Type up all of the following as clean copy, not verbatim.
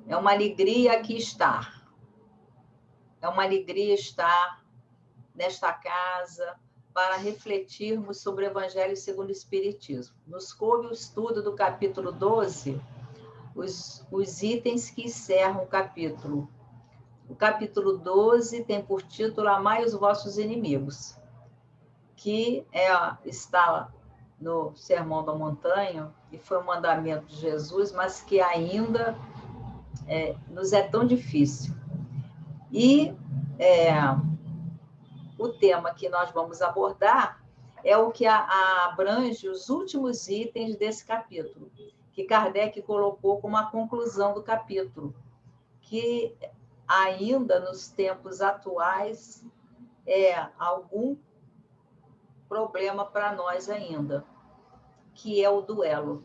É uma alegria aqui estar. É uma alegria estar nesta casa para refletirmos sobre o Evangelho segundo o Espiritismo. Nos coube o estudo do capítulo 12, os itens que encerram o capítulo. O capítulo 12 tem por título Amai os vossos inimigos, que está no Sermão da Montanha, e foi um mandamento de Jesus, mas que ainda nos é tão difícil. E o tema que nós vamos abordar é o que abrange os últimos itens desse capítulo, que Kardec colocou como a conclusão do capítulo, que ainda nos tempos atuais é algum problema para nós ainda, que é o duelo,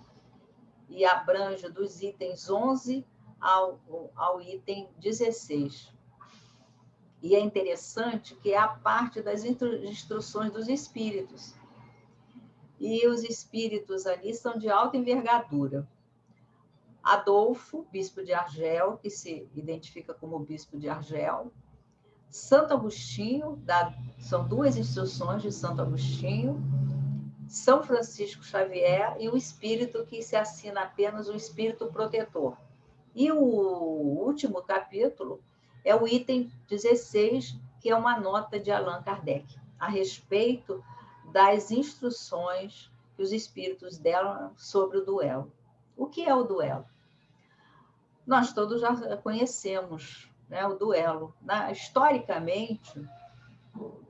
e abrange dos itens 11 ao item 16. E é interessante que é a parte das instruções dos espíritos. E os espíritos ali são de alta envergadura. Adolfo, bispo de Argel, que se identifica como bispo de Argel. Santo Agostinho, são duas instruções de Santo Agostinho. São Francisco Xavier e o espírito que se assina apenas o espírito protetor. E o último capítulo é o item 16, que é uma nota de Allan Kardec, a respeito das instruções que os espíritos deram sobre o duelo. O que é o duelo? Nós todos já conhecemos, né, o duelo. Historicamente,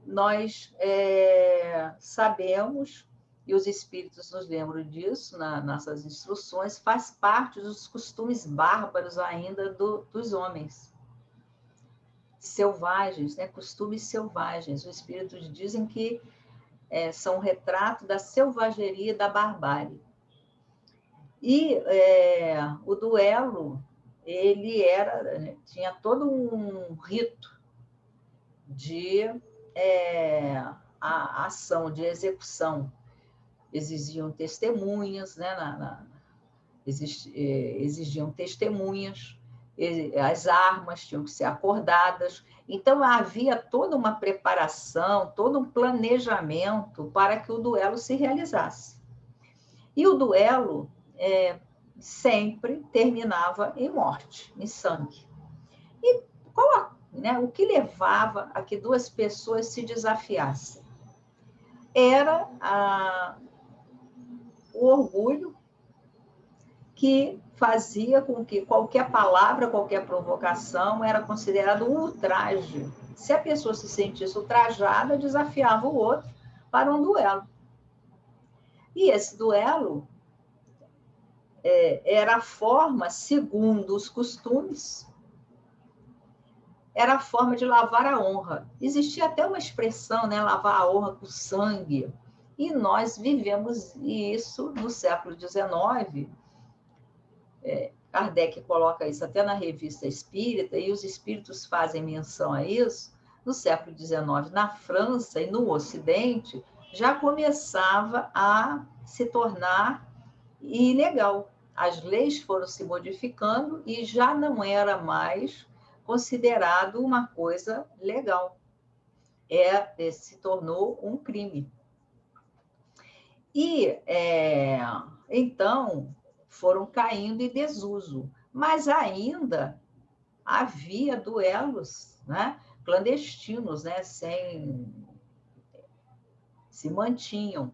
nós sabemos, e os espíritos nos lembram disso nas nossas instruções, faz parte dos costumes bárbaros ainda dos homens. Selvagens, né? Costumes selvagens. Os espíritos dizem que são um retrato da selvageria e da barbárie. E o duelo, ele tinha todo um rito de a ação, de execução. Exigiam testemunhas, né? Exigiam testemunhas, as armas tinham que ser acordadas. Então, havia toda uma preparação, todo um planejamento para que o duelo se realizasse. E o duelo sempre terminava em morte, em sangue. E o que levava a que duas pessoas se desafiassem? Era o orgulho, que fazia com que qualquer palavra, qualquer provocação era considerado um ultraje. Se a pessoa se sentisse ultrajada, desafiava o outro para um duelo. E esse duelo era a forma, segundo os costumes, era a forma de lavar a honra. Existia até uma expressão, né, lavar a honra com sangue. E nós vivemos isso no século XIX. Kardec coloca isso até na Revista Espírita, e os espíritos fazem menção a isso. No século XIX, na França e no Ocidente, já começava a se tornar ilegal. As leis foram se modificando e já não era mais considerado uma coisa legal. Se tornou um crime. E, então, foram caindo em desuso. Mas ainda havia duelos, né, clandestinos, né, se mantinham.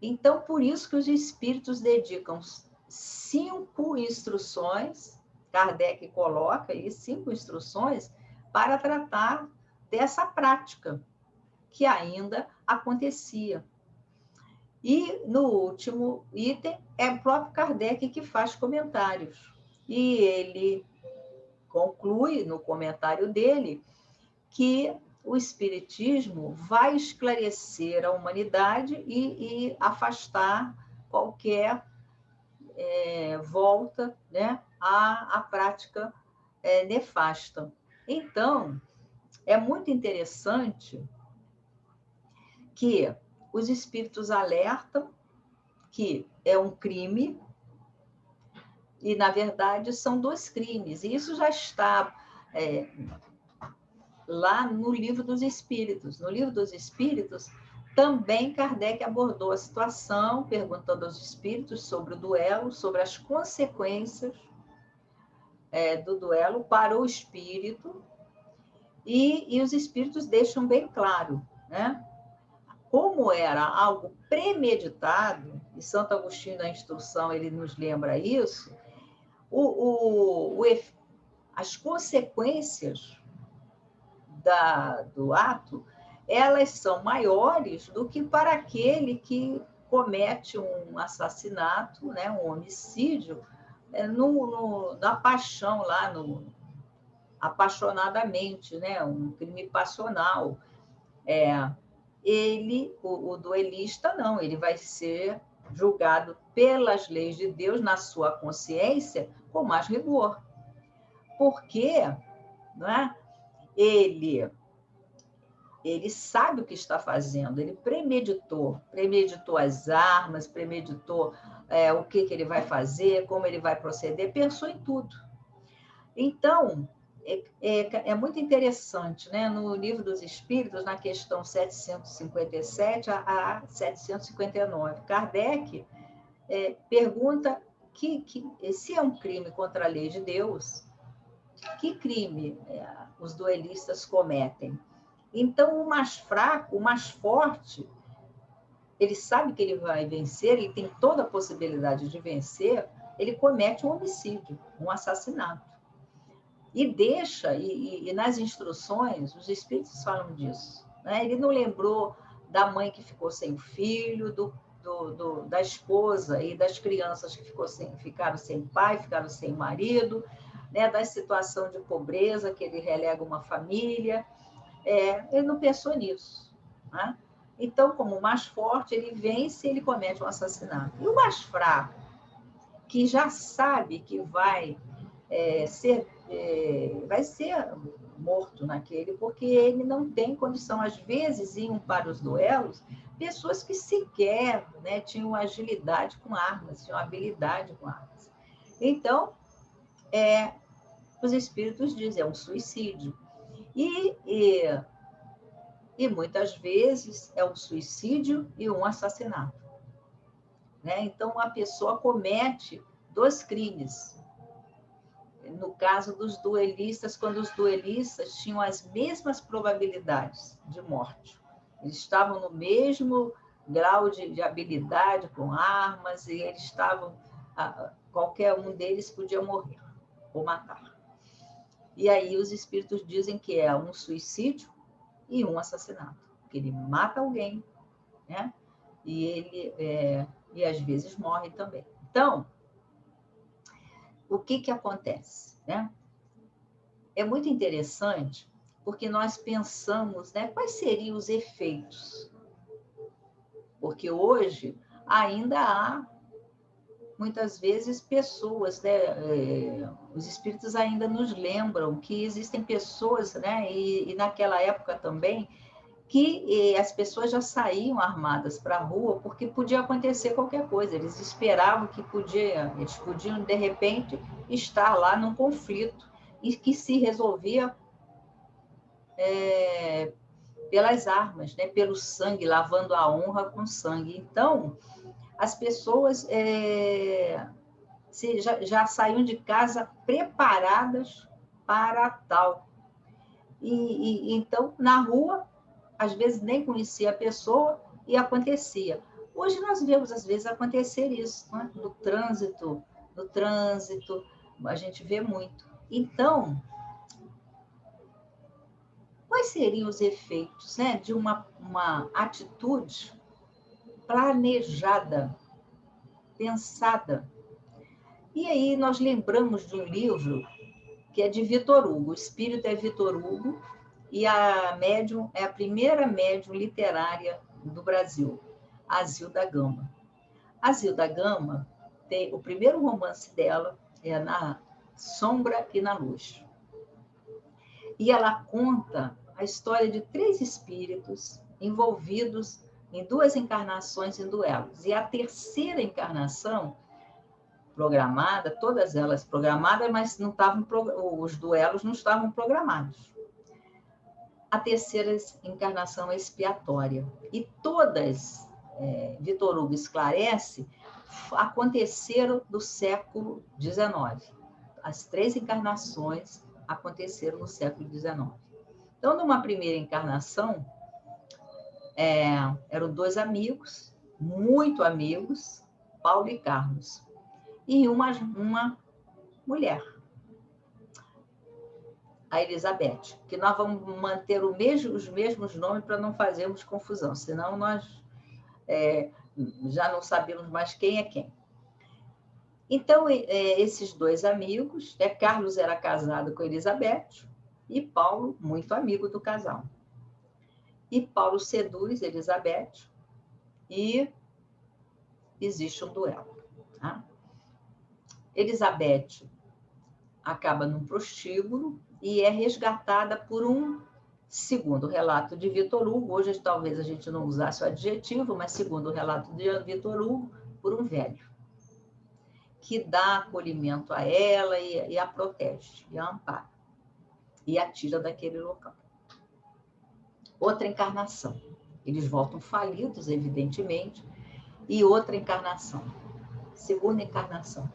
Então, por isso que os espíritos dedicam 5 instruções, Kardec coloca aí 5 instruções para tratar dessa prática que ainda acontecia. E no último item é o próprio Kardec que faz comentários. E ele conclui no comentário dele que o Espiritismo vai esclarecer a humanidade e afastar qualquer volta, né, à prática nefasta. Então, é muito interessante que os espíritos alertam que é um crime E, na verdade, são dois crimes. E isso já está lá no Livro dos Espíritos. No Livro dos Espíritos, também Kardec abordou a situação, perguntando aos espíritos sobre o duelo, sobre as consequências do duelo para o espírito, e os espíritos deixam bem claro, né? Como era algo premeditado, e Santo Agostinho, na instrução, ele nos lembra isso, as consequências do ato, elas são maiores do que para aquele que comete um assassinato, né, um homicídio, na paixão, lá apaixonadamente, né, um crime passional. O duelista não, ele vai ser julgado pelas leis de Deus, na sua consciência, com mais rigor. Porque, não é? Ele sabe o que está fazendo, ele premeditou as armas, premeditou o que ele vai fazer, como ele vai proceder, pensou em tudo. Então, é muito interessante, né? No Livro dos Espíritos, na questão 757 a 759, Kardec pergunta se é um crime contra a lei de Deus, que crime os duelistas cometem? Então, o mais fraco, o mais forte, ele sabe que ele vai vencer, ele tem toda a possibilidade de vencer, ele comete um homicídio, um assassinato. E deixa, e nas instruções, os espíritos falam disso, né? Ele não lembrou da mãe que ficou sem filho, da esposa e das crianças que ficaram sem pai, ficaram sem marido, né? Da situação de pobreza que ele relega uma família. Ele não pensou nisso, né? Então, como o mais forte, ele vence e ele comete um assassinato. E o mais fraco, que já sabe que vai ser morto naquele, porque ele não tem condição. Às vezes, iam para os duelos pessoas que sequer, né, tinham agilidade com armas, tinham habilidade com armas. Então, os espíritos dizem, é um suicídio. E muitas vezes é um suicídio e um assassinato, né? Então, a pessoa comete 2 crimes. No caso dos duelistas, quando os duelistas tinham as mesmas probabilidades de morte. Eles estavam no mesmo grau de habilidade com armas e eles estavam... qualquer um deles podia morrer ou matar. E aí os espíritos dizem que é um suicídio e um assassinato. Que ele mata alguém, né? E ele às vezes morre também. Então, o que acontece, né? É muito interessante, porque nós pensamos, né, quais seriam os efeitos. Porque hoje ainda há, muitas vezes, pessoas, né, os espíritos ainda nos lembram que existem pessoas, né, e naquela época também, que as pessoas já saíam armadas para a rua porque podia acontecer qualquer coisa. Eles esperavam que eles podiam, de repente, estar lá num conflito e que se resolvia pelas armas, né? Pelo sangue, lavando a honra com sangue. Então, as pessoas já saíam de casa preparadas para tal. Então, na rua, às vezes nem conhecia a pessoa e acontecia. Hoje nós vemos, às vezes, acontecer isso, né? No trânsito, a gente vê muito. Então, quais seriam os efeitos, né, de uma atitude planejada, pensada? E aí nós lembramos de um livro que é de Vitor Hugo, o espírito é Vitor Hugo, e a médium é a primeira médium literária do Brasil, a Zilda Gama. A Zilda Gama, o primeiro romance dela é Na Sombra e na Luz. E ela conta a história de 3 espíritos envolvidos em 2 encarnações em duelos. E a terceira encarnação programada, todas elas programadas, mas não estavam, os duelos não estavam programados. A terceira encarnação expiatória. E todas, Vitor Hugo esclarece, aconteceram do século XIX. As 3 encarnações aconteceram no século XIX. Então, numa primeira encarnação, eram 2 amigos, muito amigos, Paulo e Carlos, e uma mulher, a Elizabeth, que nós vamos manter os mesmos nomes para não fazermos confusão, senão nós já não sabemos mais quem é quem. Então, esses 2 amigos, Carlos era casado com Elizabeth e Paulo, muito amigo do casal. E Paulo seduz Elizabeth e existe um duelo. Tá? Elizabeth acaba num prostíbulo e é resgatada por um, segundo o relato de Vitor Hugo, hoje talvez a gente não usasse o adjetivo, mas segundo o relato de Vitor Hugo, por um velho, que dá acolhimento a ela e a protege, e a ampara, e a tira daquele local. Outra encarnação. Eles voltam falidos, evidentemente, e outra encarnação. Segunda encarnação.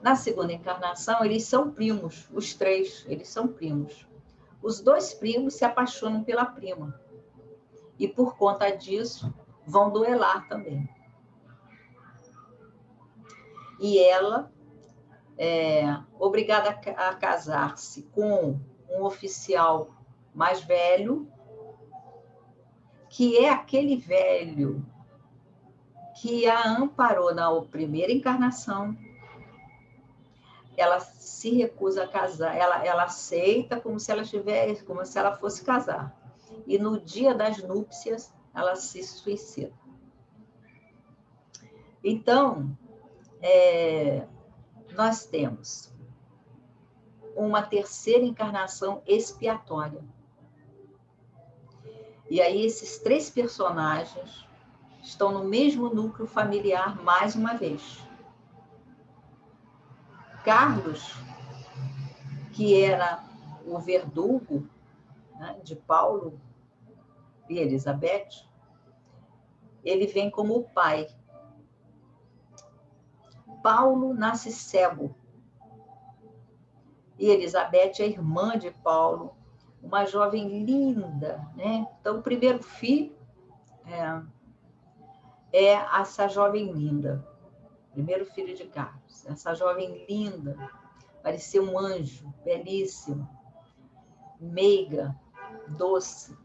Na segunda encarnação, eles são primos, os 3, eles são primos. Os 2 primos se apaixonam pela prima. E, por conta disso, vão duelar também. E ela é obrigada a casar-se com um oficial mais velho, que é aquele velho que a amparou na primeira encarnação. Ela se recusa a casar, ela aceita como se ela fosse casar. E no dia das núpcias, ela se suicida. Então, nós temos uma terceira encarnação expiatória. E aí esses 3 personagens estão no mesmo núcleo familiar mais uma vez. Carlos, que era o verdugo, né, de Paulo e Elizabeth, ele vem como o pai. Paulo nasce cego. E Elizabeth é irmã de Paulo, uma jovem linda, né? Então, o primeiro filho é essa jovem linda, primeiro filho de Carlos, essa jovem linda, parecia um anjo, belíssimo, meiga, doce.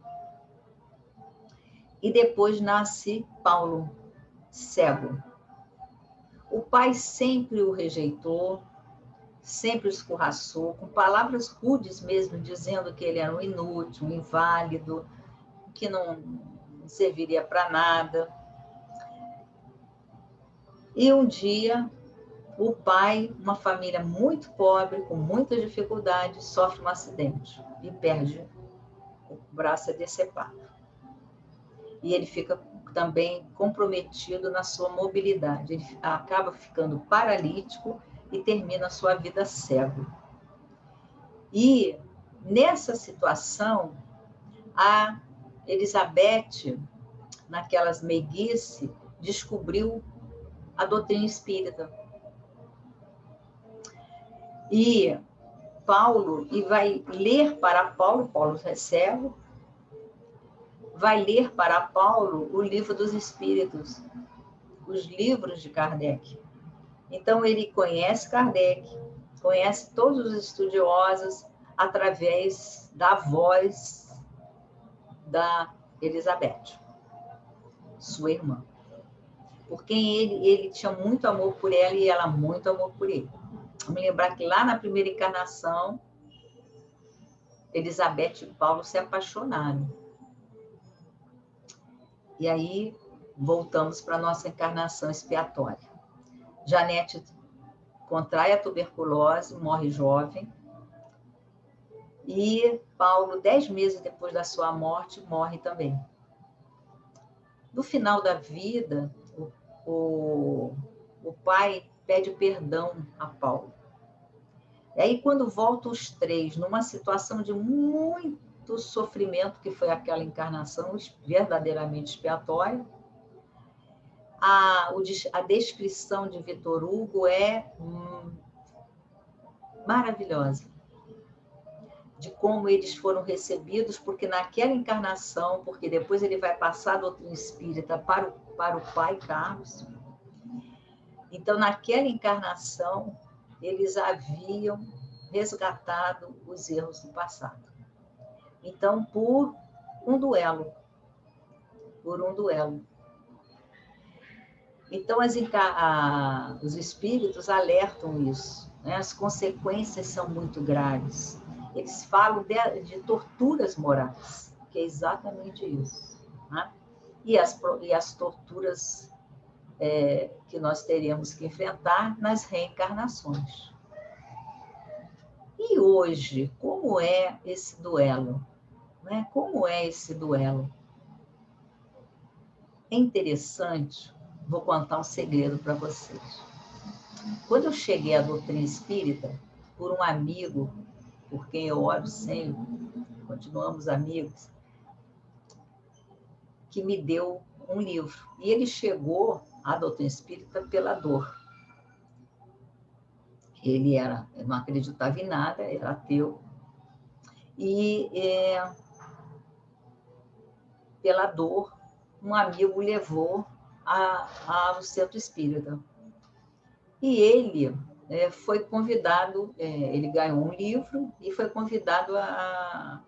E depois nasce Paulo, cego. O pai sempre o rejeitou, sempre o escorraçou, com palavras rudes mesmo, dizendo que ele era um inútil, um inválido, que não serviria para nada. E um dia, o pai, uma família muito pobre, com muitas dificuldades, sofre um acidente e perde o braço decepado. E ele fica também comprometido na sua mobilidade. Ele acaba ficando paralítico e termina a sua vida cego. E nessa situação, a Elizabeth, naquelas meiguice, descobriu a doutrina espírita. E Paulo, e vai ler para Paulo, Paulo é cego, vai ler para Paulo o Livro dos Espíritos, os livros de Kardec. Então, ele conhece Kardec, conhece todos os estudiosos através da voz da Elizabeth, sua irmã. Porque ele tinha muito amor por ela e ela muito amor por ele. Vamos lembrar que lá na primeira encarnação, Elizabeth e Paulo se apaixonaram. E aí, voltamos para a nossa encarnação expiatória. Janete contrai a tuberculose, morre jovem. E Paulo, 10 meses depois da sua morte, morre também. No final da vida, o pai pede perdão a Paulo. E aí, quando voltam os três, numa situação de muito sofrimento, que foi aquela encarnação verdadeiramente expiatória, a descrição de Victor Hugo é maravilhosa, de como eles foram recebidos, porque naquela encarnação, porque depois ele vai passar a doutrina espírita para o pai Carlos, então naquela encarnação eles haviam resgatado os erros do passado. Então, por um duelo. Então, os espíritos alertam isso, né? As consequências são muito graves. Eles falam de torturas morais, que é exatamente isso, né? E as torturas que nós teríamos que enfrentar nas reencarnações. E hoje, como é esse duelo? Né? Como é esse duelo? É interessante, vou contar um segredo para vocês. Quando eu cheguei à doutrina espírita, por um amigo, por quem eu oro sempre, continuamos amigos, que me deu um livro. E ele chegou à doutrina espírita pela dor. Ele não acreditava em nada, era ateu. E pela dor, um amigo o levou ao centro espírita. E ele foi convidado, ele ganhou um livro e foi convidado a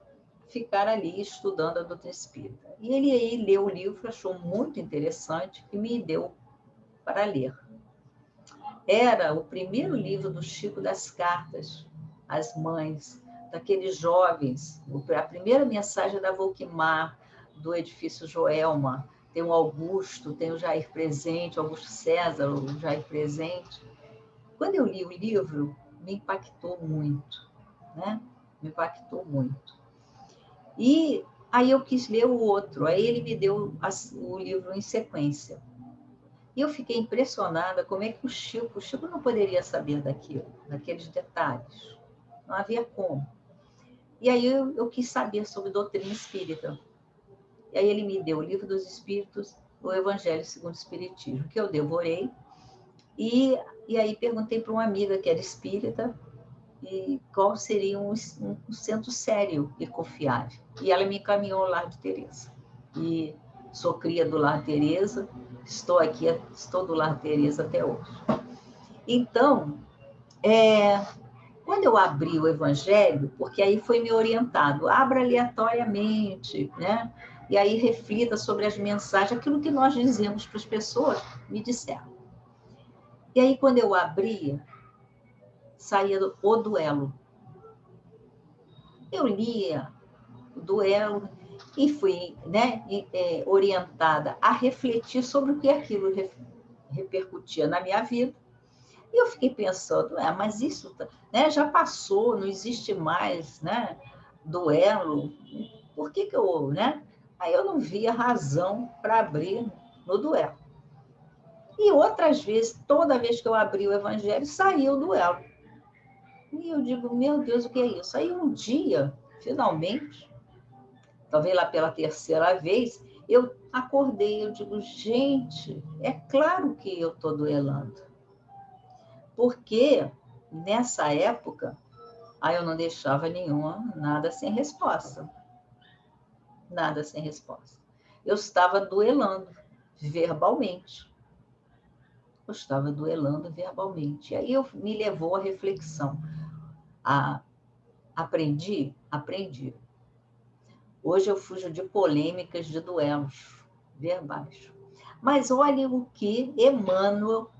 ficar ali estudando a doutrina espírita. E ele aí leu o livro, achou muito interessante e me deu para ler. Era o primeiro livro do Chico das Cartas às Mães, daqueles jovens, a primeira mensagem da Volquimar, do edifício Joelma. Tem o Augusto, tem o Jair Presente, o Augusto César, o Jair Presente. Quando eu li o livro, me impactou muito, né? Me impactou muito. E aí eu quis ler o outro, aí ele me deu o livro em sequência. E eu fiquei impressionada como é que o Chico não poderia saber daqueles detalhes. Não havia como. E aí eu quis saber sobre doutrina espírita. E aí ele me deu o Livro dos Espíritos, o Evangelho segundo o Espiritismo, que eu devorei. E aí perguntei para uma amiga que era espírita e qual seria um centro sério e confiável. E ela me encaminhou ao Lar de Teresa. E sou cria do Lar Teresa, estou do Lar Teresa até hoje. Então, quando eu abri o Evangelho, porque aí foi me orientado, abra aleatoriamente, né? E aí reflita sobre as mensagens, aquilo que nós dizemos para as pessoas, me disseram. E aí, quando eu abria, saía o duelo. Eu lia o duelo e fui, né, orientada a refletir sobre o que aquilo repercutia na minha vida. E eu fiquei pensando, mas isso, né, já passou, não existe mais, né, duelo. Por que eu, né? Aí eu não via razão para abrir no duelo. E outras vezes, toda vez que eu abri o Evangelho, saía o duelo. E eu digo, meu Deus, o que é isso? Aí um dia, finalmente, talvez lá pela terceira vez, eu acordei, eu digo, gente, é claro que eu estou duelando. Porque nessa época, aí eu não deixava nada sem resposta. Nada sem resposta. Eu estava duelando verbalmente. Eu estava duelando verbalmente. E aí me levou à reflexão. Aprendi? Aprendi. Hoje eu fujo de polêmicas, de duelos verbais. Mas olha o que Emmanuel,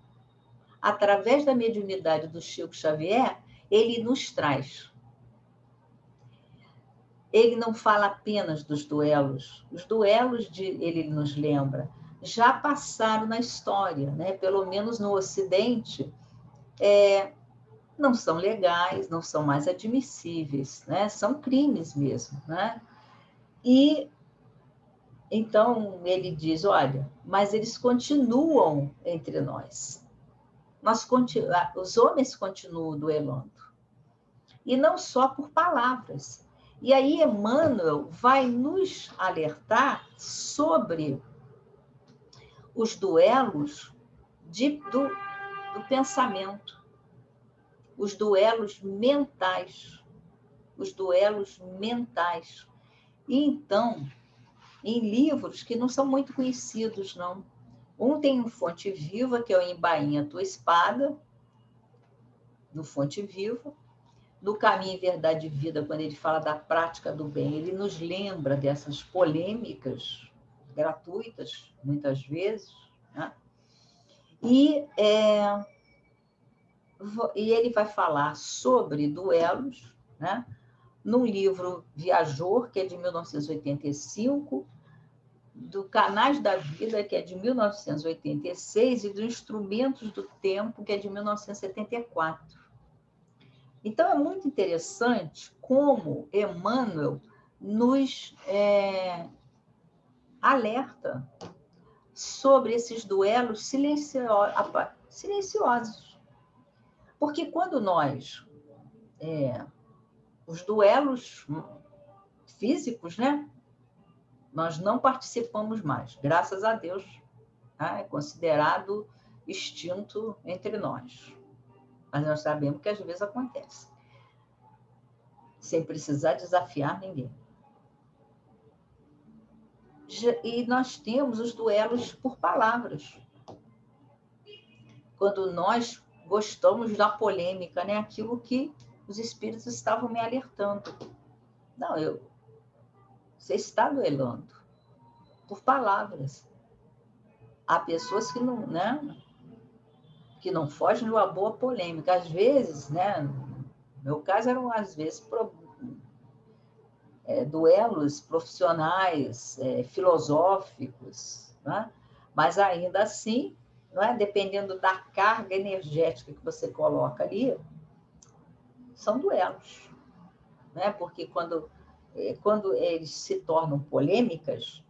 através da mediunidade do Chico Xavier, ele nos traz. Ele não fala apenas dos duelos. Os duelos, ele nos lembra, já passaram na história, né? Pelo menos no Ocidente, não são legais, não são mais admissíveis, né? São crimes mesmo, né? E então ele diz, olha, mas eles continuam entre nós. os homens continuam duelando. E não só por palavras. E aí Emmanuel vai nos alertar sobre os duelos do pensamento, os duelos mentais, os duelos mentais. E então, em livros que não são muito conhecidos, não. Um tem um Fonte Viva, que é o Embainha Tua Espada, no Fonte Viva. No Caminho, Verdade e Vida, quando ele fala da prática do bem, ele nos lembra dessas polêmicas gratuitas, muitas vezes, né? E ele vai falar sobre duelos, né? Num livro Viajor, que é de 1985, do Canais da Vida, que é de 1986, e do Instrumentos do Tempo, que é de 1974. Então, é muito interessante como Emmanuel nos alerta sobre esses duelos silenciosos. Porque quando nós... os duelos físicos, né? Nós não participamos mais, graças a Deus, tá? É considerado extinto entre nós. Mas nós sabemos que às vezes acontece, sem precisar desafiar ninguém. E nós temos os duelos por palavras. Quando nós gostamos da polêmica, né? Aquilo que os espíritos estavam me alertando. Não, você está duelando por palavras. Há pessoas que não, né? Que não fogem de uma boa polêmica. Às vezes, né? No meu caso, eram às vezes duelos profissionais, filosóficos, né? Mas ainda assim, não é? Dependendo da carga energética que você coloca ali, são duelos, né? Porque quando eles se tornam polêmicas,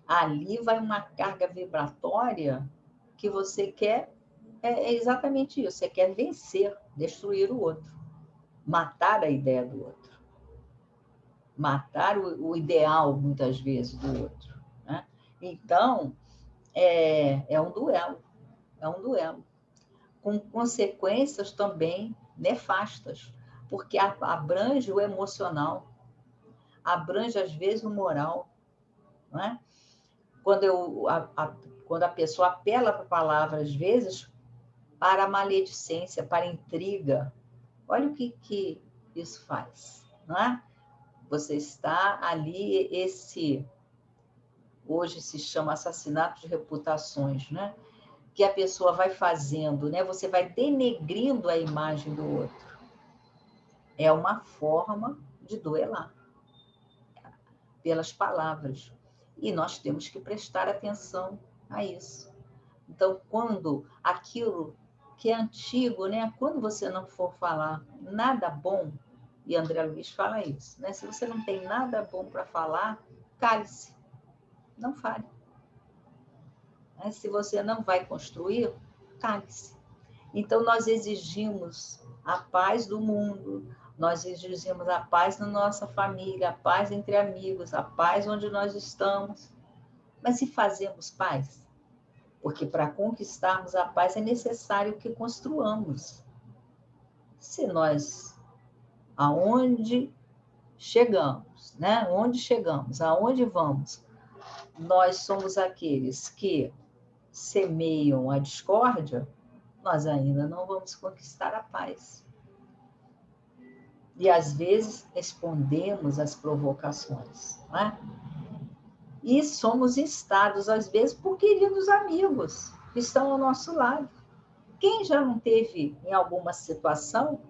ali vai uma carga vibratória que você quer, é exatamente isso, você quer vencer, destruir o outro, matar a ideia do outro, matar o ideal, muitas vezes, do outro, né? Então, é um duelo, com consequências também nefastas, porque abrange o emocional, abrange, às vezes, o moral, não é? Quando a pessoa apela para a palavra, às vezes, para a maledicência, para a intriga, olha o que isso faz, não é? Você está ali, hoje se chama assassinato de reputações, né? Que a pessoa vai fazendo, né? Você vai denegrindo a imagem do outro. É uma forma de duelar pelas palavras. E nós temos que prestar atenção a isso. Então, quando aquilo que é antigo, né? Quando você não for falar nada bom, e André Luiz fala isso, né? Se você não tem nada bom para falar, cale-se, não fale. Se você não vai construir, cale-se. Então, nós exigimos a paz do mundo, nós exigimos a paz na nossa família, a paz entre amigos, a paz onde nós estamos. Mas se fazemos paz? Porque para conquistarmos a paz é necessário que construamos. Se nós, aonde chegamos, né? Onde chegamos, aonde vamos, nós somos aqueles que semeiam a discórdia, nós ainda não vamos conquistar a paz. E, às vezes, respondemos às provocações, não é? E somos instados, às vezes, por queridos amigos que estão ao nosso lado. Quem já não teve, em alguma situação,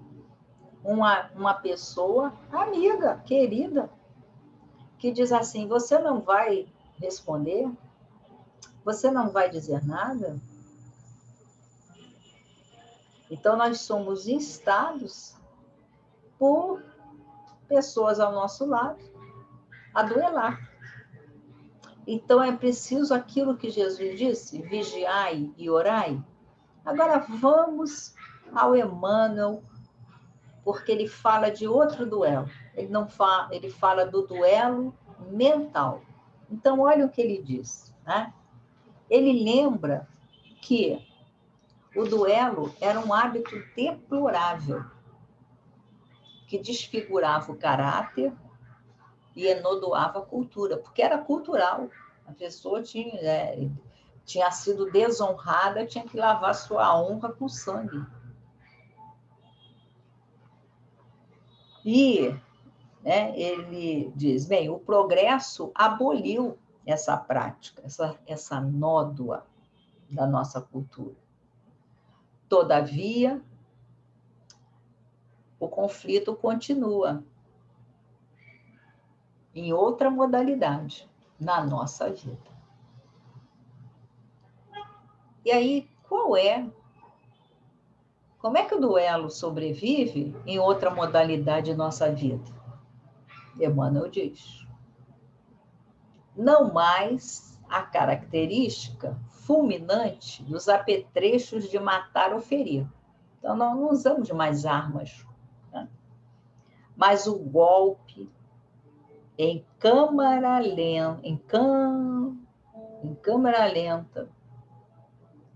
uma pessoa amiga, querida, que diz assim, você não vai responder? Você não vai dizer nada? Então, nós somos instados por pessoas ao nosso lado a duelar. Então, é preciso aquilo que Jesus disse, vigiai e orai. Agora vamos ao Emmanuel, porque ele fala de outro duelo. Ele fala do duelo mental. Então, olha o que ele diz, né? Ele lembra que o duelo era um hábito deplorável, que desfigurava o caráter e enodoava a cultura, porque era cultural. A pessoa tinha sido desonrada, tinha que lavar sua honra com sangue. E, né, ele diz, bem, o progresso aboliu essa prática, essa nódoa da nossa cultura. Todavia, o conflito continua em outra modalidade na nossa vida. E aí, como é que o duelo sobrevive em outra modalidade em nossa vida? Emmanuel diz: não mais a característica fulminante dos apetrechos de matar ou ferir. Então, nós não usamos mais armas, né? Mas o golpe em câmara lenta,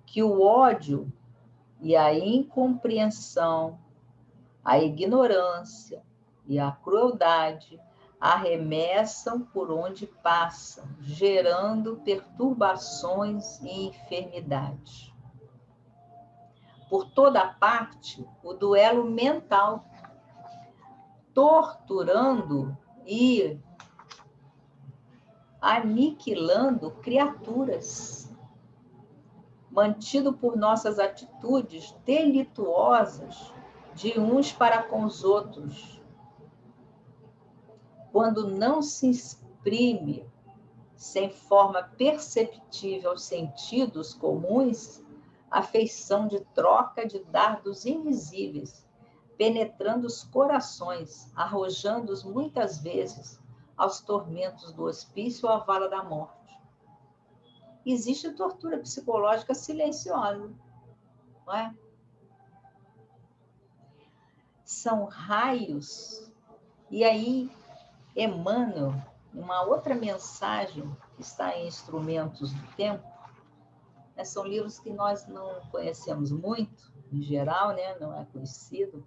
que o ódio e a incompreensão, a ignorância e a crueldade arremessam por onde passam, gerando perturbações e enfermidades. Por toda parte, o duelo mental, torturando e aniquilando criaturas, mantido por nossas atitudes delituosas de uns para com os outros, quando não se exprime sem forma perceptível aos sentidos comuns, a feição de troca de dardos invisíveis, penetrando os corações, arrojando-os muitas vezes aos tormentos do hospício ou à vala da morte. Existe tortura psicológica silenciosa, não é? São raios. E aí, Emmanuel, uma outra mensagem que está em Instrumentos do Tempo, né, são livros que nós não conhecemos muito, em geral, né, não é conhecido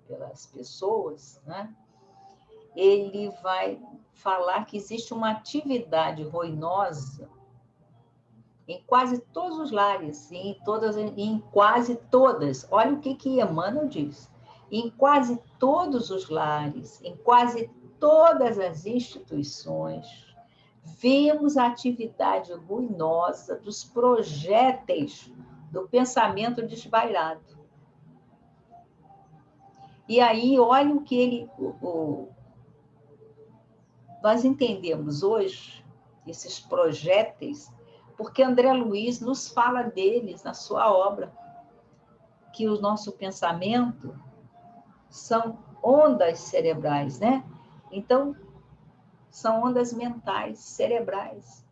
pelas pessoas, né? Ele vai falar que existe uma atividade ruinosa em quase todos os lares, em quase todas. Olha o que Emmanuel diz. Em quase todos os lares, em quase todas as instituições, vemos a atividade ruinosa dos projéteis do pensamento desvairado. E aí, olha o que ele... Nós entendemos hoje esses projéteis porque André Luiz nos fala deles na sua obra, que o nosso pensamento são ondas cerebrais, né? Então, são ondas mentais, cerebrais,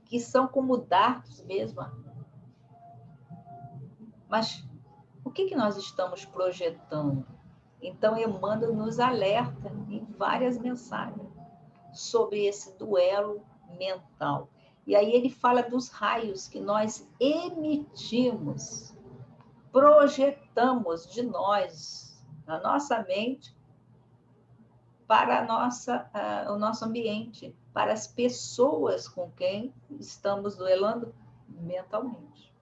que são como dardos mesmo. Mas o que nós estamos projetando? Então, Emmanuel nos alerta em várias mensagens sobre esse duelo mental. E aí ele fala dos raios que nós emitimos, projetamos de nós, na nossa mente, para o nosso ambiente, para as pessoas com quem estamos duelando mentalmente,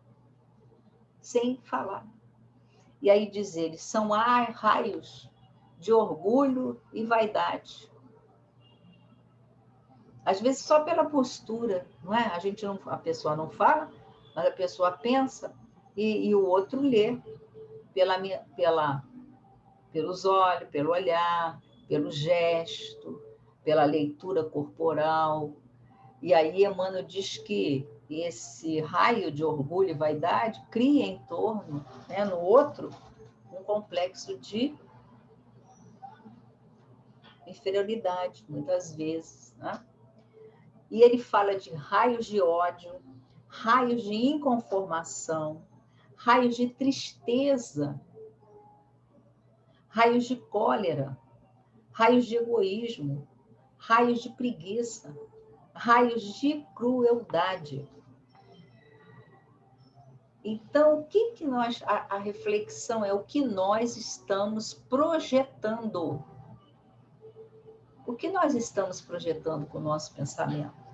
sem falar. E aí diz ele, são raios de orgulho e vaidade. Às vezes só pela postura, não é? A pessoa não fala, mas a pessoa pensa e o outro lê pelos olhos, pelo olhar, pelo gesto, pela leitura corporal. E aí Emmanuel diz que esse raio de orgulho e vaidade cria em torno, né, no outro, um complexo de inferioridade, muitas vezes, né? E ele fala de raios de ódio, raios de inconformação, raios de tristeza, raios de cólera, raios de egoísmo, raios de preguiça, raios de crueldade. Então, o que nós, a reflexão é o que nós estamos projetando. O que nós estamos projetando com o nosso pensamento?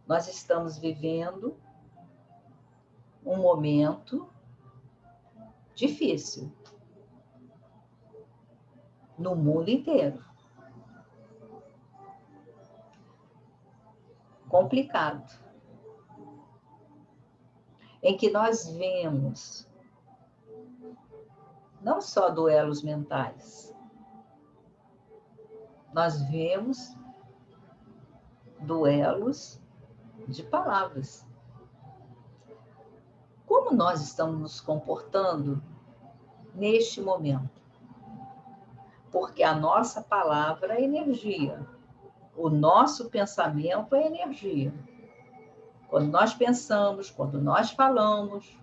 Nós estamos vivendo um momento difícil no mundo inteiro. Complicado. Em que nós vemos não só duelos mentais, nós vemos duelos de palavras. Como nós estamos nos comportando neste momento? Porque a nossa palavra é energia, o nosso pensamento é energia. Quando nós pensamos, quando nós falamos,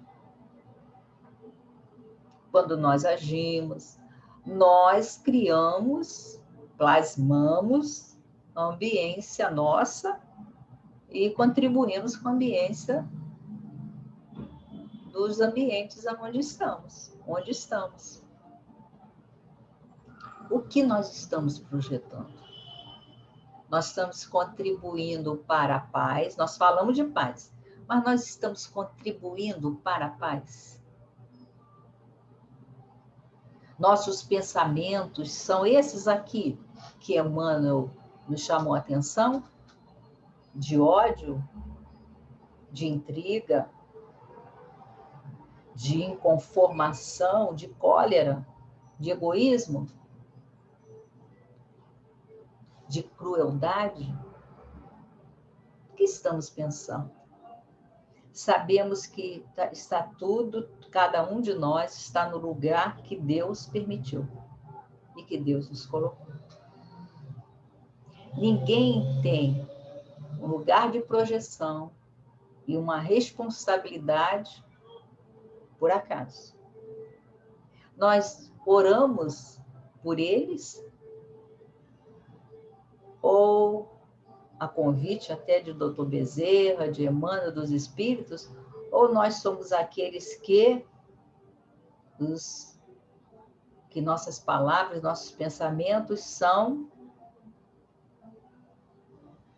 quando nós agimos, nós criamos, plasmamos a ambiência nossa e contribuímos com a ambiência dos ambientes onde estamos. O que nós estamos projetando? Nós estamos contribuindo para a paz, nós falamos de paz, mas nós estamos contribuindo para a paz. Nossos pensamentos são esses aqui que Emmanuel nos chamou a atenção, de ódio, de intriga, de inconformação, de cólera, de egoísmo, de crueldade. O que estamos pensando? Sabemos que está tudo, cada um de nós está no lugar que Deus permitiu e que Deus nos colocou. Ninguém tem um lugar de projeção e uma responsabilidade por acaso. Nós oramos por eles ou a convite até de Dr. Bezerra, de Emmanuel dos Espíritos, ou nós somos aqueles que nossas palavras, nossos pensamentos são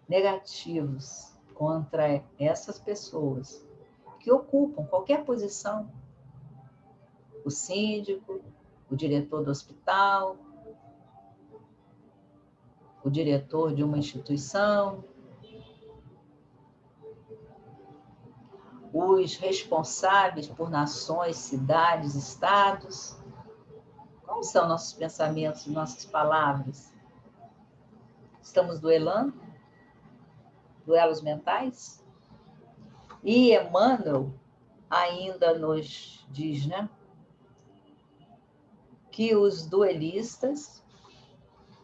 negativos contra essas pessoas que ocupam qualquer posição. O síndico, o diretor do hospital, o diretor de uma instituição, os responsáveis por nações, cidades, estados. Como são nossos pensamentos e nossas palavras? Estamos duelando? Duelos mentais? E Emmanuel ainda nos diz, né, que os duelistas,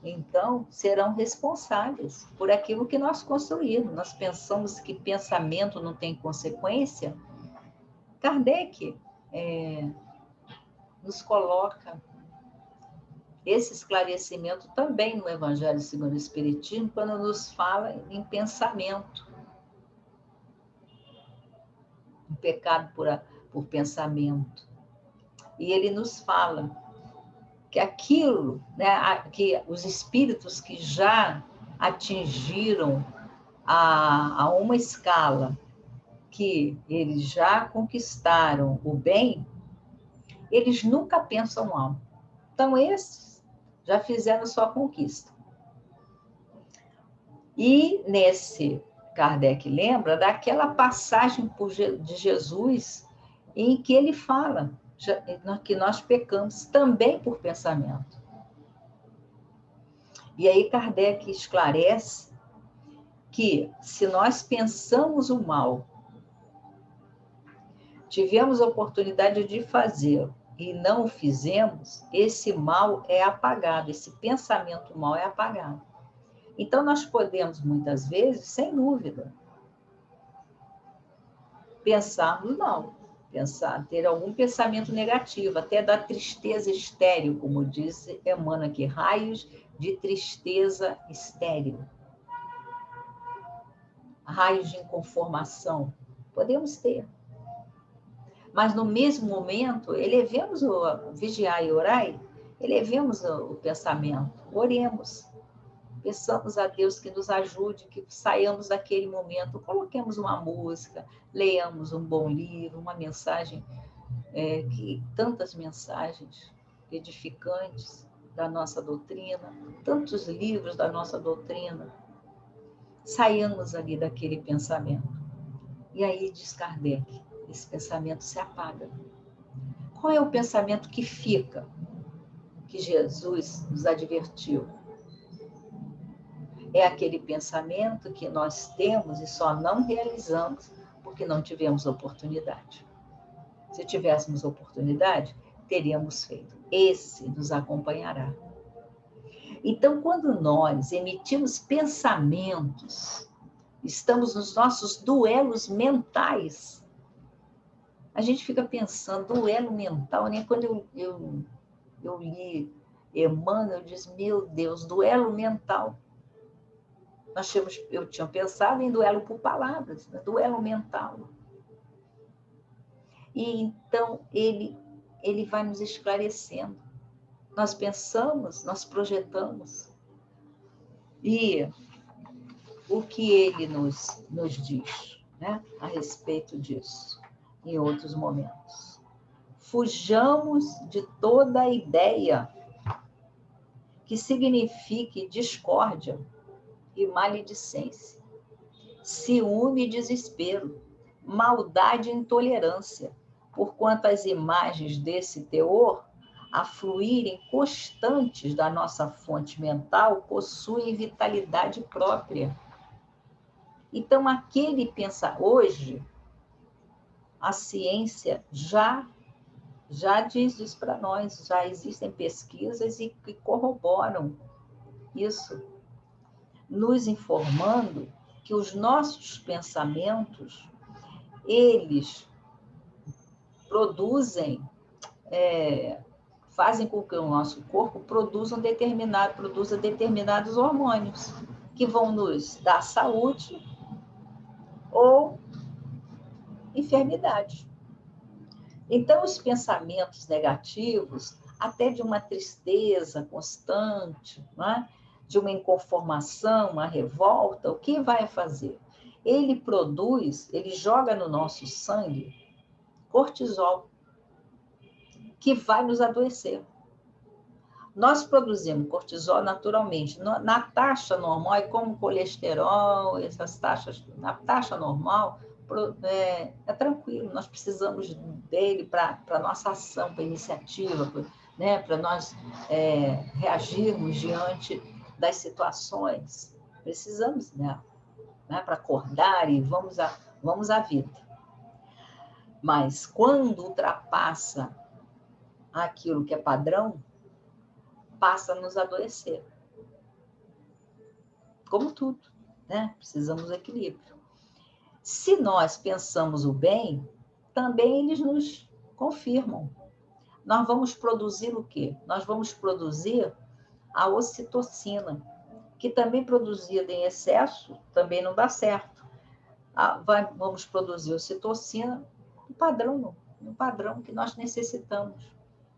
então, serão responsáveis por aquilo que nós construímos. Nós pensamos que pensamento não tem consequência. Kardec nos coloca esse esclarecimento também no Evangelho segundo o Espiritismo, quando nos fala em pensamento. Um pecado por pensamento. E ele nos fala que aquilo, né, que os espíritos que já atingiram a uma escala que eles já conquistaram o bem, eles nunca pensam mal. Então, esses já fizeram sua conquista. E nesse, Kardec lembra daquela passagem de Jesus em que ele fala que nós pecamos também por pensamento. E aí Kardec esclarece que se nós pensamos o mal, tivemos a oportunidade de fazê-lo e não o fizemos, esse mal é apagado, esse pensamento mal é apagado. Então nós podemos, muitas vezes, sem dúvida, pensarmos mal, ter algum pensamento negativo, até da tristeza estéril, como diz Emmanuel aqui, raios de tristeza estéril, raios de inconformação, podemos ter. Mas no mesmo momento, elevemos o vigiar e orai, elevemos o pensamento, oremos, peçamos a Deus que nos ajude, que saiamos daquele momento, coloquemos uma música, leiamos um bom livro, uma mensagem, tantas mensagens edificantes da nossa doutrina, tantos livros da nossa doutrina, saiamos ali daquele pensamento. E aí diz Kardec, esse pensamento se apaga. Qual é o pensamento que fica? Que Jesus nos advertiu. É aquele pensamento que nós temos e só não realizamos porque não tivemos oportunidade. Se tivéssemos oportunidade, teríamos feito. Esse nos acompanhará. Então, quando nós emitimos pensamentos, estamos nos nossos duelos mentais. A gente fica pensando, duelo mental, né? Quando eu li Emmanuel, eu disse, meu Deus, duelo mental. Eu tinha pensado em duelo por palavras, né? Duelo mental. E então ele vai nos esclarecendo. Nós pensamos, nós projetamos. E o que ele nos diz, né, a respeito disso, em outros momentos. Fujamos de toda ideia que signifique discórdia e maledicência, ciúme e desespero, maldade e intolerância, porquanto as imagens desse teor, a fluírem constantes da nossa fonte mental, possuem vitalidade própria. Então, hoje, a ciência já diz isso para nós, já existem pesquisas que corroboram isso, nos informando que os nossos pensamentos, eles fazem com que o nosso corpo produza determinados hormônios que vão nos dar saúde ou enfermidade. Então, os pensamentos negativos, até de uma tristeza constante, né? De uma inconformação, uma revolta, o que vai fazer? Ele joga no nosso sangue cortisol, que vai nos adoecer. Nós produzimos cortisol naturalmente, na taxa normal, e como colesterol, essas taxas, na taxa normal, é tranquilo, nós precisamos dele para a nossa ação, para a iniciativa, né, para nós reagirmos diante das situações. Precisamos dela, né, para acordar e vamos à vida. Mas quando ultrapassa aquilo que é padrão, passa a nos adoecer. Como tudo, né? Precisamos do equilíbrio. Se nós pensamos o bem, também eles nos confirmam. Nós vamos produzir o quê? Nós vamos produzir a ocitocina, que também produzida em excesso também não dá certo. Vamos produzir ocitocina no padrão que nós necessitamos.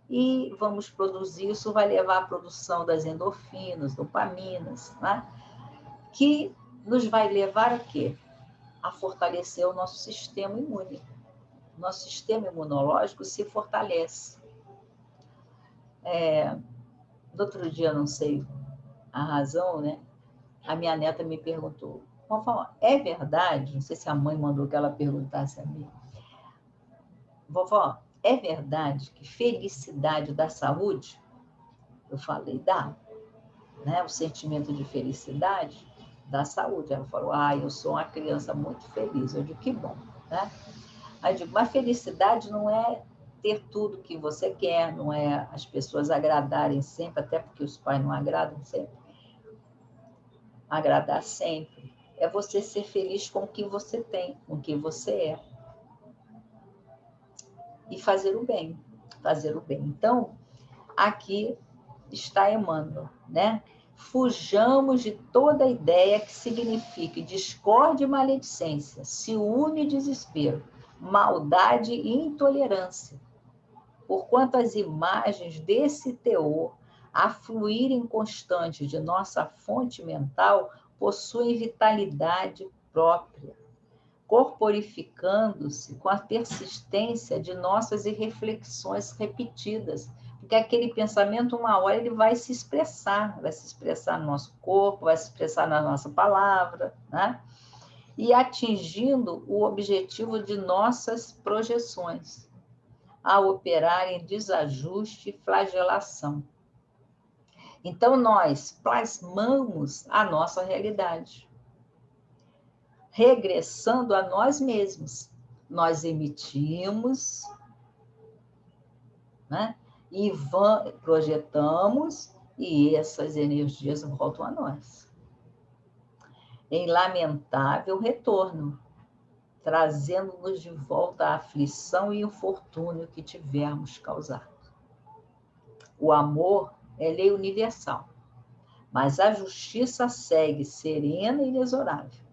E vamos produzir, isso vai levar à produção das endorfinas, dopaminas, né? Que nos vai levar a quê? A fortalecer o nosso sistema imune. Nosso sistema imunológico se fortalece. No outro dia, não sei a razão, né? A minha neta me perguntou, vovó, é verdade? Não sei se a mãe mandou que ela perguntasse a mim. Vovó, é verdade que felicidade dá saúde? Eu falei, dá. Né? O sentimento de felicidade dá saúde. Ela falou, eu sou uma criança muito feliz. Eu digo, que bom. Né? Aí eu digo, mas felicidade não é ter tudo que você quer, não é as pessoas agradarem sempre, até porque os pais não agradam sempre. Agradar sempre. É você ser feliz com o que você tem, com o que você é. e fazer o bem. Fazer o bem. Então, aqui está Emmanuel, né? Fujamos de toda ideia que signifique discórdia e maledicência, ciúme e desespero, maldade e intolerância, porquanto as imagens desse teor, a fluírem constante de nossa fonte mental, possuem vitalidade própria, corporificando-se com a persistência de nossas reflexões repetidas, porque aquele pensamento, uma hora, ele vai se expressar no nosso corpo, vai se expressar na nossa palavra, né? E atingindo o objetivo de nossas projeções, a operar em desajuste e flagelação. Então, nós plasmamos a nossa realidade, regressando a nós mesmos. Nós emitimos, né? E projetamos, e essas energias voltam a nós. Em lamentável retorno, trazendo-nos de volta a aflição e o infortúnio que tivermos causado. O amor é lei universal, mas a justiça segue serena e inexorável,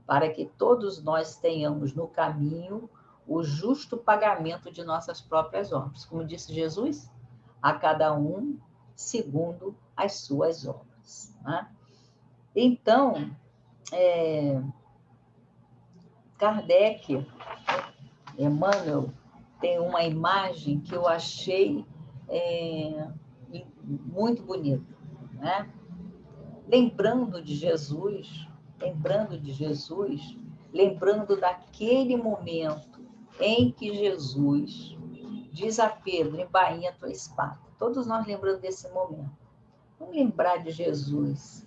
para que todos nós tenhamos no caminho o justo pagamento de nossas próprias obras. Como disse Jesus, a cada um segundo as suas obras, né? Então, Kardec, Emmanuel, tem uma imagem que eu achei muito bonita, né? Lembrando daquele momento em que Jesus diz a Pedro, embainha a tua espada. Todos nós lembramos desse momento. Vamos lembrar de Jesus.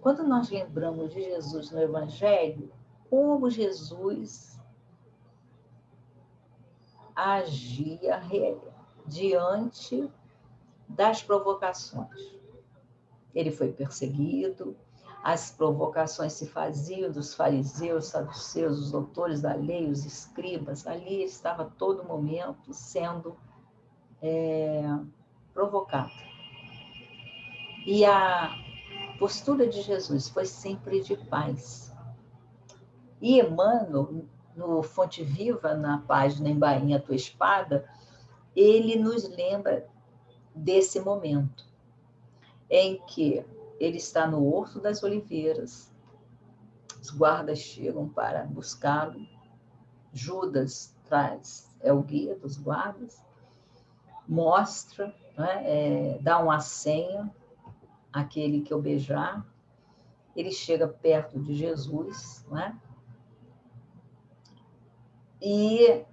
Quando nós lembramos de Jesus no Evangelho, como Jesus agia diante das provocações. Ele foi perseguido, as provocações se faziam dos fariseus, saduceus, os doutores da lei, os escribas. Ali ele estava a todo momento sendo provocado. E a postura de Jesus foi sempre de paz. E Emmanuel, no Fonte Viva, na página Embainha a tua espada, ele nos lembra desse momento em que ele está no Horto das Oliveiras, os guardas chegam para buscá-lo, Judas é o guia dos guardas, mostra, né, dá uma senha àquele que o beijar, ele chega perto de Jesus, né? E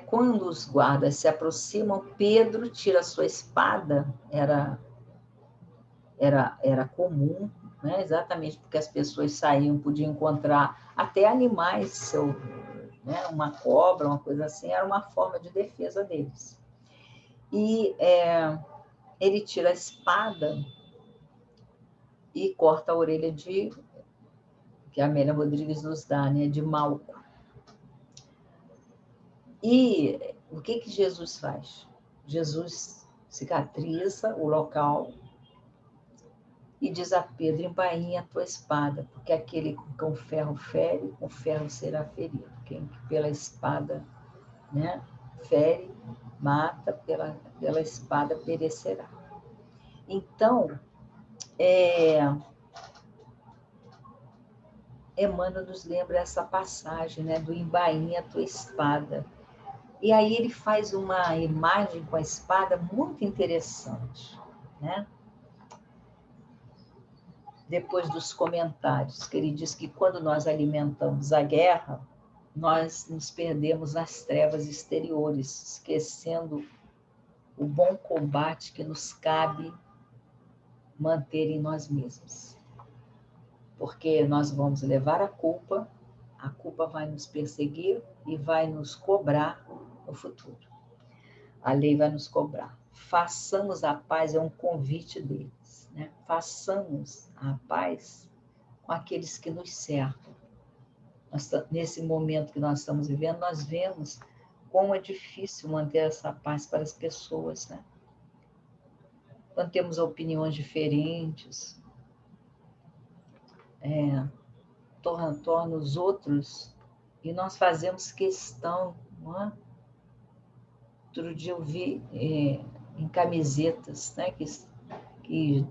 quando os guardas se aproximam, Pedro tira sua espada, era comum, né? Exatamente porque as pessoas saíam, podiam encontrar até animais, né? Uma cobra, uma coisa assim, era uma forma de defesa deles. E ele tira a espada e corta a orelha que a Amélia Rodrigues nos dá, né? De Malco. E o que Jesus faz? Jesus cicatriza o local e diz a Pedro, embainha a tua espada, porque aquele que com ferro fere, com ferro será ferido. Quem pela espada, né, fere, mata, pela espada perecerá. Então, Emmanuel nos lembra essa passagem, né, do embainha a tua espada. E aí ele faz uma imagem com a espada muito interessante, né? Depois dos comentários, que ele diz que quando nós alimentamos a guerra, nós nos perdemos nas trevas exteriores, esquecendo o bom combate que nos cabe manter em nós mesmos. Porque nós vamos levar a culpa vai nos perseguir e vai nos cobrar no futuro. A lei vai nos cobrar. Façamos a paz, é um convite deles, né? Façamos a paz com aqueles que nos cercam. Nesse momento que nós estamos vivendo, nós vemos como é difícil manter essa paz para as pessoas, né? Quando temos opiniões diferentes, torna os outros, e nós fazemos questão, não é? Outro dia eu vi em camisetas, né, que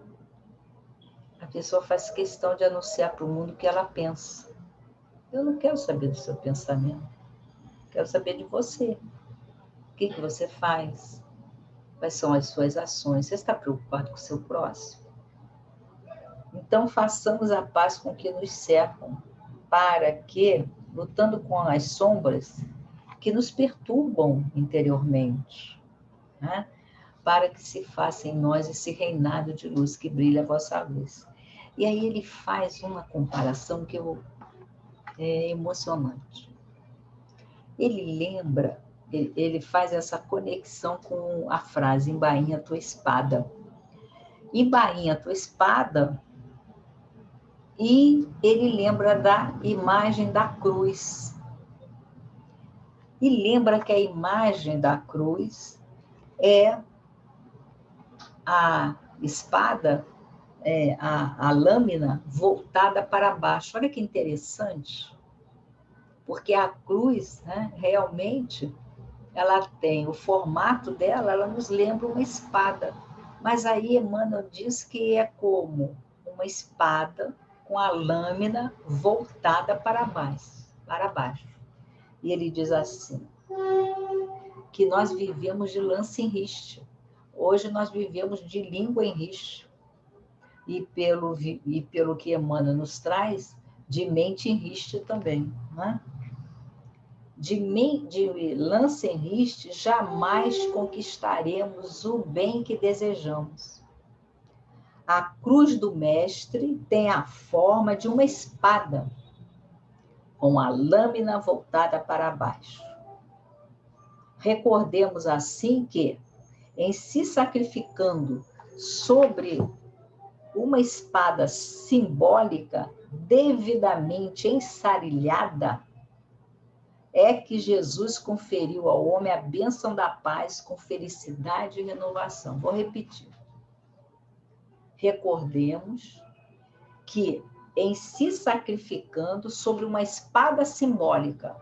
a pessoa faz questão de anunciar para o mundo o que ela pensa. Eu não quero saber do seu pensamento, quero saber de você. O que você faz? Quais são as suas ações? Você está preocupado com o seu próximo? Então, façamos a paz com o que nos cercam, para que, lutando com as sombras que nos perturbam interiormente, né? Para que se faça em nós esse reinado de luz que brilha a vossa luz. E aí ele faz uma comparação que é emocionante. Ele faz essa conexão com a frase embainha tua espada. Embainha tua espada, e ele lembra da imagem da cruz. E lembra que a imagem da cruz é a espada, a lâmina voltada para baixo. Olha que interessante, porque a cruz, né, realmente, ela tem o formato dela, ela nos lembra uma espada. Mas aí Emmanuel diz que é como uma espada com a lâmina voltada para baixo. E ele diz assim, que nós vivemos de lança em riste. Hoje nós vivemos de língua em riste. E pelo que Emmanuel nos traz, de mente em riste também. Né? De lança em riste, jamais conquistaremos o bem que desejamos. A cruz do Mestre tem a forma de uma espada, com a lâmina voltada para baixo. Recordemos assim que, em se sacrificando sobre uma espada simbólica devidamente ensarilhada, é que Jesus conferiu ao homem a bênção da paz com felicidade e renovação. Vou repetir. Recordemos que, em se sacrificando sobre uma espada simbólica,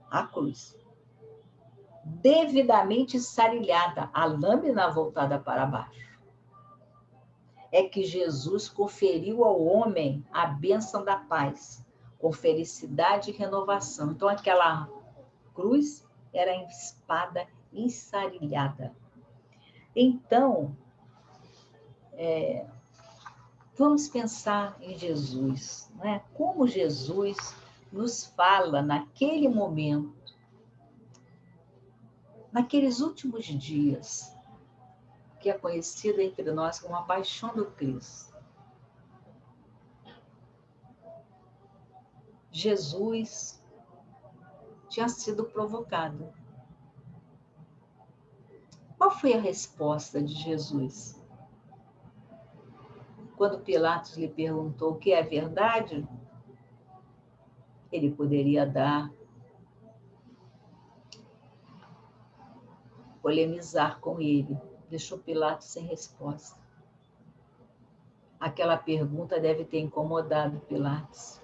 a cruz, devidamente ensarilhada, a lâmina voltada para baixo, é que Jesus conferiu ao homem a bênção da paz, com felicidade e renovação. Então, aquela cruz era a espada ensarilhada. Então, vamos pensar em Jesus, né? Como Jesus nos fala naquele momento, naqueles últimos dias, que é conhecido entre nós como a paixão do Cristo. Jesus tinha sido provocado. Qual foi a resposta de Jesus? Quando Pilatos lhe perguntou o que é verdade, ele poderia polemizar com ele. Deixou Pilatos sem resposta. Aquela pergunta deve ter incomodado Pilatos.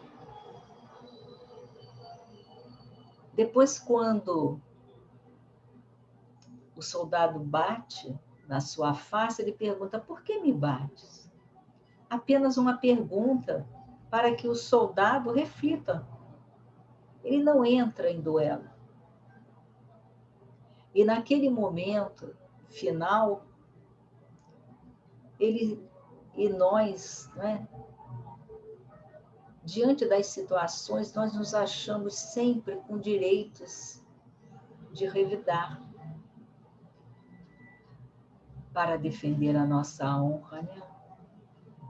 Depois, quando o soldado bate na sua face, ele pergunta, por que me bates? Apenas uma pergunta para que o soldado reflita. Ele não entra em duelo. E naquele momento final, nós, né, diante das situações, nós nos achamos sempre com direitos de revidar para defender a nossa honra, né?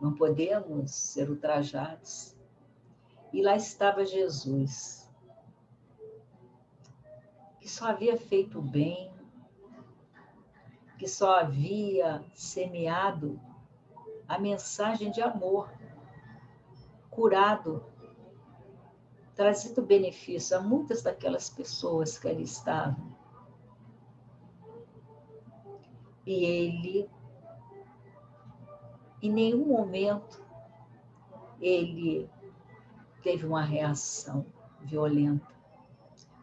Não podemos ser ultrajados. E lá estava Jesus, que só havia feito o bem, que só havia semeado a mensagem de amor, curado, trazido benefício a muitas daquelas pessoas que ali estavam. E ele, em nenhum momento, ele teve uma reação violenta.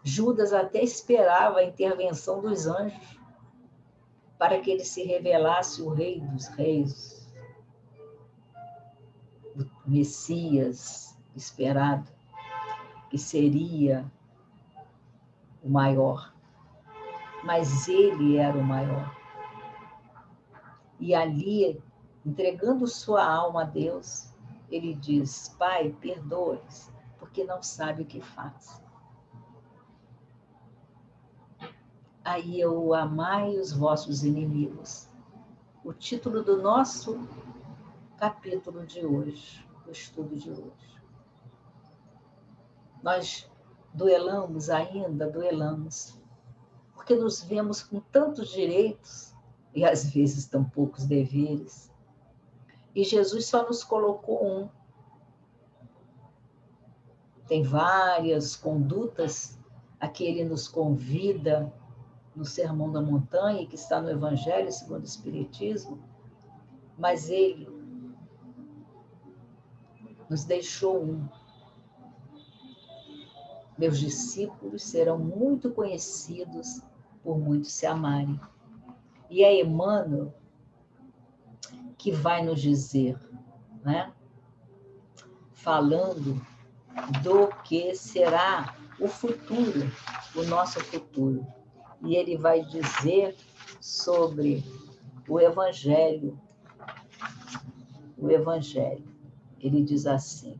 Judas até esperava a intervenção dos anjos para que ele se revelasse o Rei dos Reis, o Messias esperado, que seria o maior. Mas ele era o maior. E ali, entregando sua alma a Deus, ele diz: Pai, perdoa-os, porque não sabe o que faz. Aí eu amai os vossos inimigos. O título do nosso capítulo de hoje, do estudo de hoje. Nós duelamos ainda, porque nos vemos com tantos direitos e às vezes tão poucos deveres. E Jesus só nos colocou um. Tem várias condutas a que ele nos convida no Sermão da Montanha, que está no Evangelho segundo o Espiritismo, mas ele nos deixou um. Meus discípulos serão muito conhecidos por muitos se amarem. E é Emmanuel que vai nos dizer, né? Falando do que será o futuro, o nosso futuro. E ele vai dizer sobre o Evangelho. O Evangelho. Ele diz assim: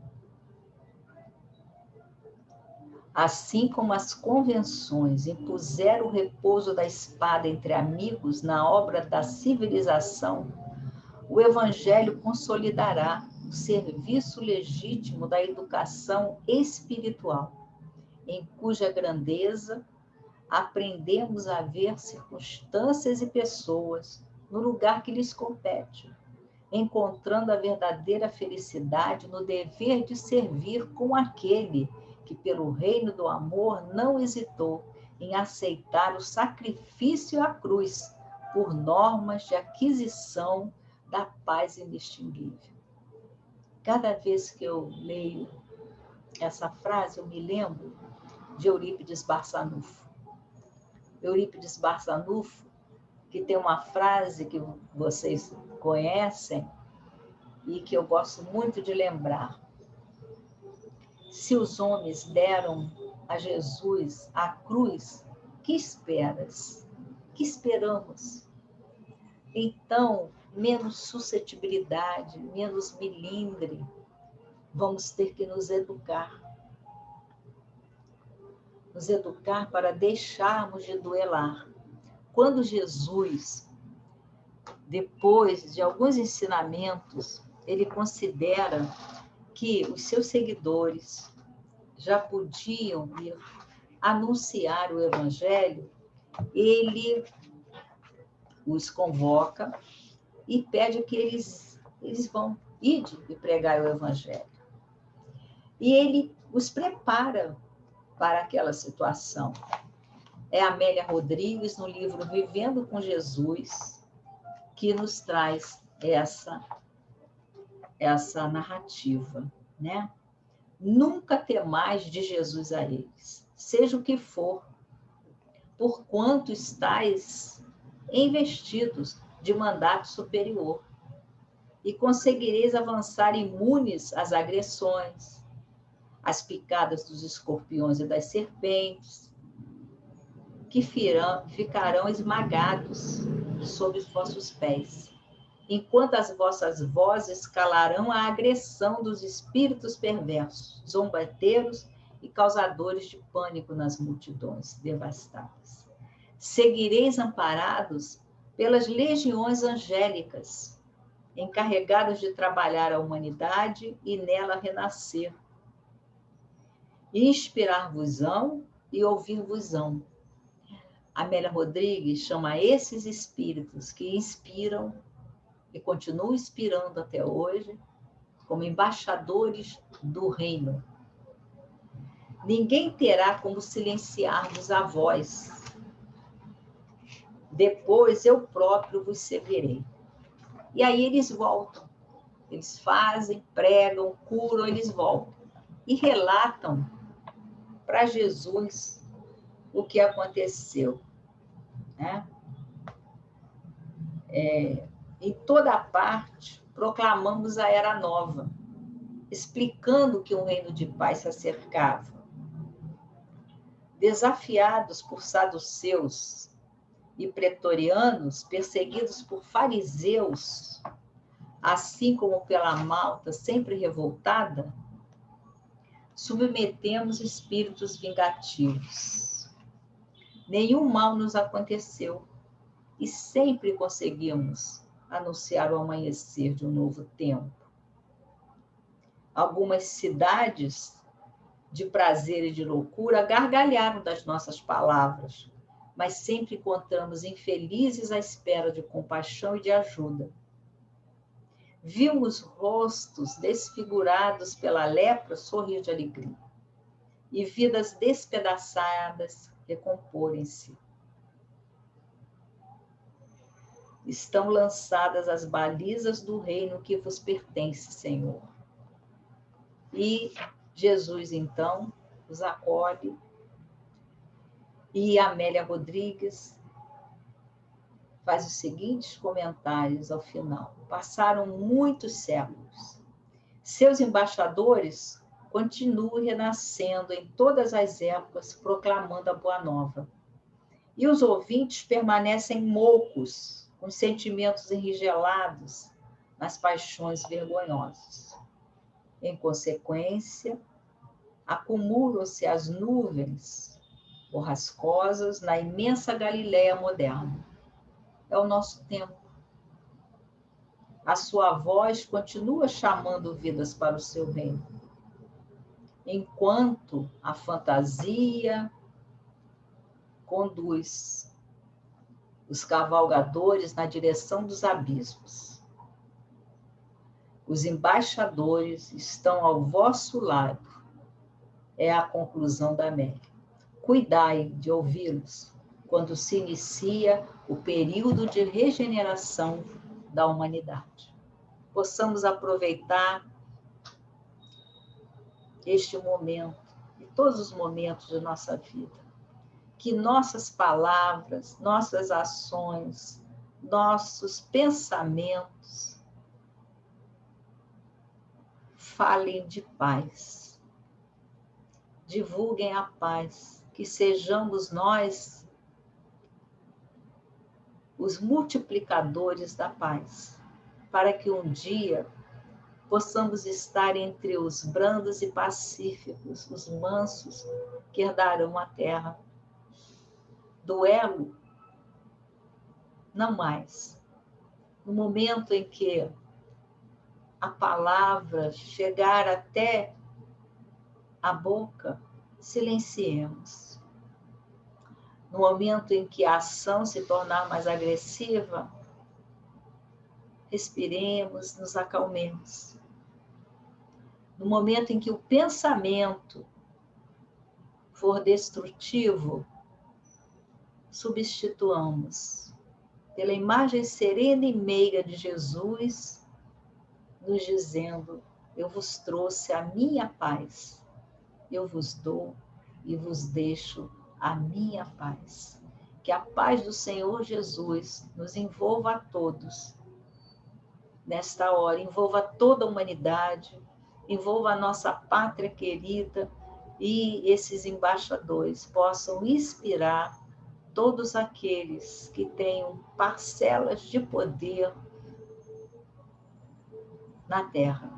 assim como as convenções impuseram o repouso da espada entre amigos na obra da civilização, o Evangelho consolidará o serviço legítimo da educação espiritual, em cuja grandeza aprendemos a ver circunstâncias e pessoas no lugar que lhes compete, encontrando a verdadeira felicidade no dever de servir com aquele que, pelo reino do amor, não hesitou em aceitar o sacrifício à cruz por normas de aquisição da paz inextinguível. Cada vez que eu leio essa frase, eu me lembro de Eurípides Barçanufo. Eurípides Barçanufo, que tem uma frase que vocês conhecem e que eu gosto muito de lembrar. Se os homens deram a Jesus a cruz, que esperas? Que esperamos? Então, menos suscetibilidade, menos melindre, vamos ter que nos educar. Nos educar para deixarmos de duelar. Quando Jesus, depois de alguns ensinamentos, ele considera que os seus seguidores já podiam ir anunciar o Evangelho, ele os convoca e pede que eles vão ir e pregar o Evangelho. E ele os prepara para aquela situação. É Amélia Rodrigues, no livro Vivendo com Jesus, que nos traz essa narrativa, né? Nunca temais de Jesus a eles, seja o que for, porquanto estáis investidos de mandato superior, e conseguireis avançar imunes às agressões, às picadas dos escorpiões e das serpentes, que ficarão esmagados sob os vossos pés, enquanto as vossas vozes calarão a agressão dos espíritos perversos, zombateiros e causadores de pânico nas multidões devastadas. Seguireis amparados pelas legiões angélicas, encarregadas de trabalhar a humanidade e nela renascer. Inspirar-vos-ão e ouvir-vos-ão. Amélia Rodrigues chama esses espíritos que inspiram e continuam inspirando até hoje como embaixadores do reino. Ninguém terá como silenciar-vos a voz. depois eu próprio vos seguirei. E aí eles voltam. Eles fazem, pregam, curam, eles voltam. E relatam para Jesus o que aconteceu. Né? Em toda parte, proclamamos a Era Nova, explicando que um reino de paz se acercava. Desafiados por saduceus e pretorianos, perseguidos por fariseus, assim como pela malta sempre revoltada, submetemos espíritos vingativos. Nenhum mal nos aconteceu e sempre conseguimos anunciar o amanhecer de um novo tempo. Algumas cidades de prazer e de loucura gargalharam das nossas palavras, mas sempre encontramos infelizes à espera de compaixão e de ajuda. Vimos rostos desfigurados pela lepra sorrir de alegria e vidas despedaçadas recomporem-se. Estão lançadas as balizas do reino que vos pertence, Senhor. E Jesus, então, os acolhe. E Amélia Rodrigues faz os seguintes comentários ao final. Passaram muitos séculos. Seus embaixadores continuam renascendo em todas as épocas, proclamando a Boa Nova. E os ouvintes permanecem moucos, com sentimentos enrigelados nas paixões vergonhosas. Em consequência, acumulam-se as nuvens borrascosas na imensa Galileia moderna. É o nosso tempo. A sua voz continua chamando vidas para o seu reino. Enquanto a fantasia conduz os cavalgadores na direção dos abismos. Os embaixadores estão ao vosso lado. É a conclusão da Amélia. Cuidai de ouvi-los quando se inicia o período de regeneração da humanidade. Possamos aproveitar este momento e todos os momentos de nossa vida. Que nossas palavras, nossas ações, nossos pensamentos falem de paz. Divulguem a paz. Que sejamos nós os multiplicadores da paz, para que um dia possamos estar entre os brandos e pacíficos, os mansos que herdarão a terra. Duelo, não mais. No momento em que a palavra chegar até a boca, silenciemos. No momento em que a ação se tornar mais agressiva, respiremos, nos acalmemos. No momento em que o pensamento for destrutivo, substituamos pela imagem serena e meiga de Jesus, nos dizendo: eu vos trouxe a minha paz, eu vos dou e vos deixo a minha paz. Que a paz do Senhor Jesus nos envolva a todos nesta hora, envolva toda a humanidade, envolva a nossa pátria querida, e esses embaixadores possam inspirar todos aqueles que tenham parcelas de poder na terra.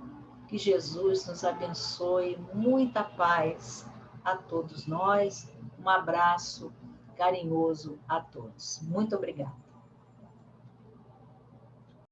Que Jesus nos abençoe, muita paz a todos nós. Um abraço carinhoso a todos. Muito obrigada.